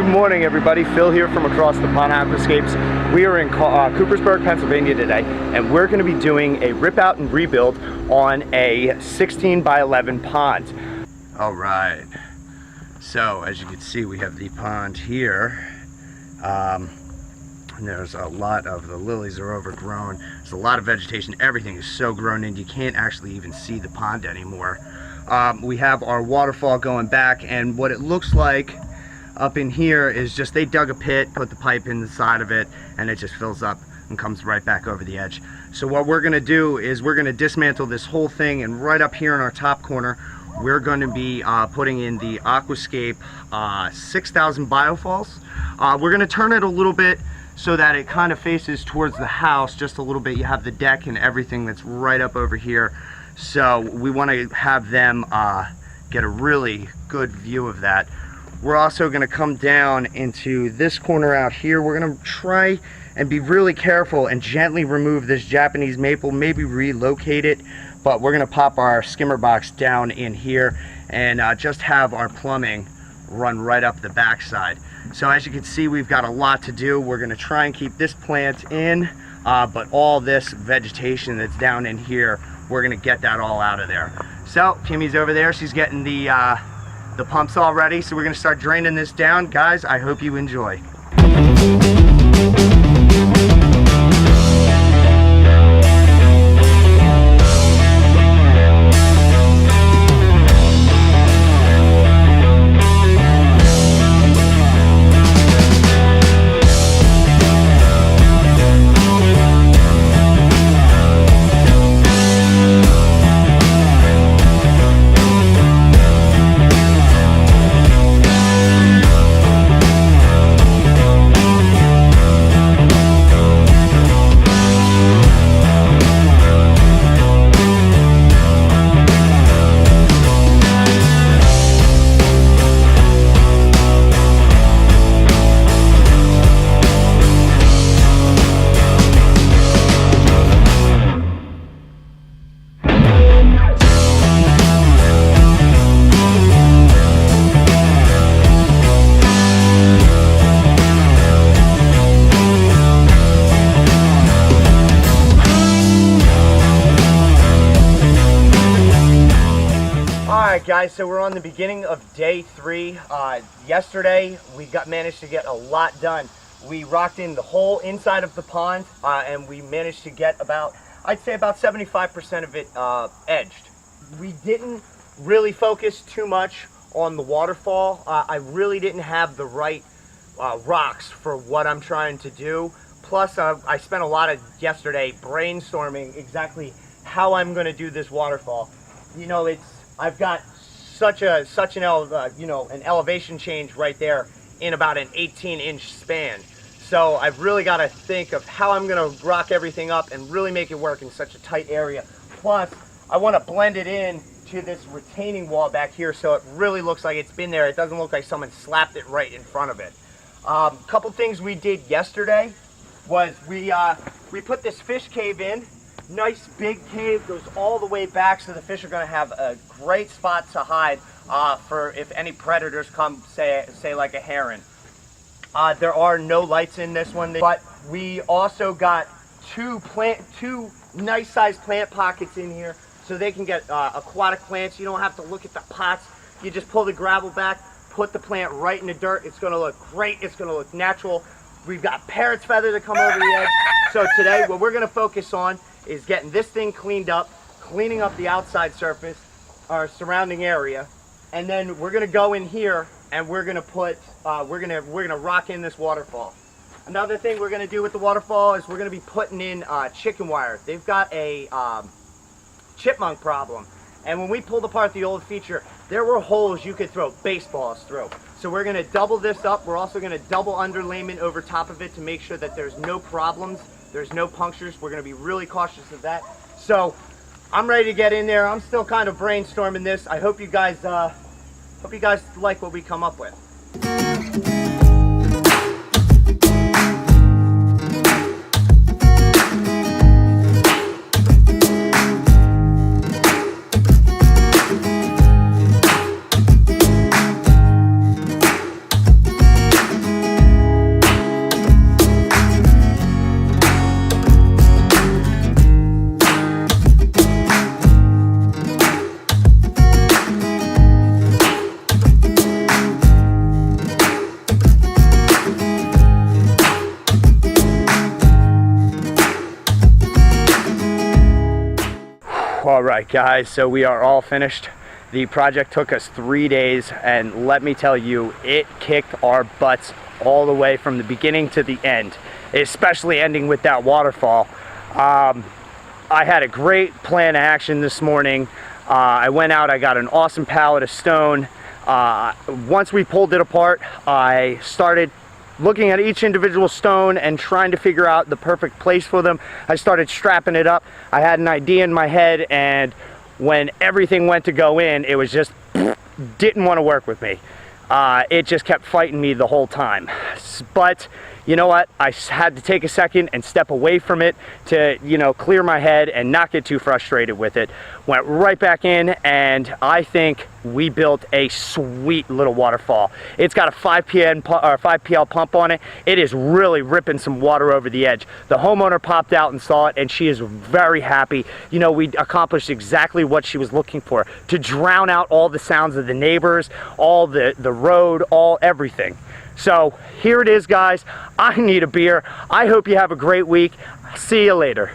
Good morning, everybody. Phil here from Across the Pond Aquascapes. We are in Coopersburg, Pennsylvania today, and we're going to be doing a rip out and rebuild on a 16 by 11 pond. All right. So as you can see, we have the pond here. And there's a lot of the lilies are overgrown. There's a lot of vegetation. Everything is so grown in you can't actually even see the pond anymore. We have our waterfall going back, and what it looks like up in here is just they dug a pit, put the pipe in the side of it, and it just fills up and comes right back over the edge. So what we're going to do is we're going to dismantle this whole thing, and right up here in our top corner we're going to be putting in the Aquascape 6000 biofalls. We're going to turn it a little bit so that it kind of faces towards the house just a little bit. You have the deck and everything that's right up over here, so we want to have them get a really good view of that. We're also going to come down into this corner out here. We're going to try and be really careful and gently remove this Japanese maple, maybe relocate it, but we're going to pop our skimmer box down in here and just have our plumbing run right up the backside. So as you can see, we've got a lot to do. We're going to try and keep this plant in, but all this vegetation that's down in here, we're going to get that all out of there. So Kimmy's over there. She's getting the pumps all ready, so we're going to start draining this down. Guys, I hope you enjoy. Alright guys, so we're on the beginning of day 3. Yesterday we managed to get a lot done. We rocked in the whole inside of the pond, and we managed to get about, I'd say about 75% of it edged. We didn't really focus too much on the waterfall. I really didn't have the right rocks for what I'm trying to do. Plus I spent a lot of yesterday brainstorming exactly how I'm going to do this waterfall. You know, I've got such an elevation change right there in about an 18-inch span. So I've really got to think of how I'm going to rock everything up and really make it work in such a tight area. Plus, I want to blend it in to this retaining wall back here so it really looks like it's been there. It doesn't look like someone slapped it right in front of it. Couple things we did yesterday was we put this fish cave in. Nice big cave, goes all the way back, so the fish are going to have a great spot to hide for if any predators come, say like a heron. There are no lights in this one, but we also got two nice sized plant pockets in here so they can get aquatic plants. You don't have to look at the pots. You just pull the gravel back, put the plant right in the dirt. It's going to look great. It's going to look natural. We've got parrot's feather to come over the edge. So today what we're going to focus on is getting this thing cleaned up, cleaning up the outside surface, our surrounding area, and then we're gonna go in here and we're gonna put, we're gonna rock in this waterfall. Another thing we're gonna do with the waterfall is we're gonna be putting in chicken wire. They've got a chipmunk problem, and when we pulled apart the old feature, there were holes you could throw baseballs through. So we're gonna double this up. We're also gonna double underlayment over top of it to make sure that there's no problems. There's no punctures. We're going to be really cautious of that. So I'm ready to get in there. I'm still kind of brainstorming this. I hope you guys like what we come up with. right, guys, so we are all finished. The project took us 3 days, and let me tell you, it kicked our butts all the way from the beginning to the end, especially ending with that waterfall. I had a great plan of action this morning. I went out, I got an awesome pallet of stone. Once we pulled it apart, I started looking at each individual stone and trying to figure out the perfect place for them. I started strapping it up. I had an idea in my head, and when everything went to go in, it was just didn't want to work with me. It just kept fighting me the whole time. But you know what? I had to take a second and step away from it to, you know, clear my head and not get too frustrated with it. Went right back in, and I think we built a sweet little waterfall. It's got a 5 PL pump on it. It is really ripping some water over the edge. The homeowner popped out and saw it, and she is very happy. You know, we accomplished exactly what she was looking for, to drown out all the sounds of the neighbors, all the road, everything. So here it is, guys. I need a beer. I hope you have a great week. See you later.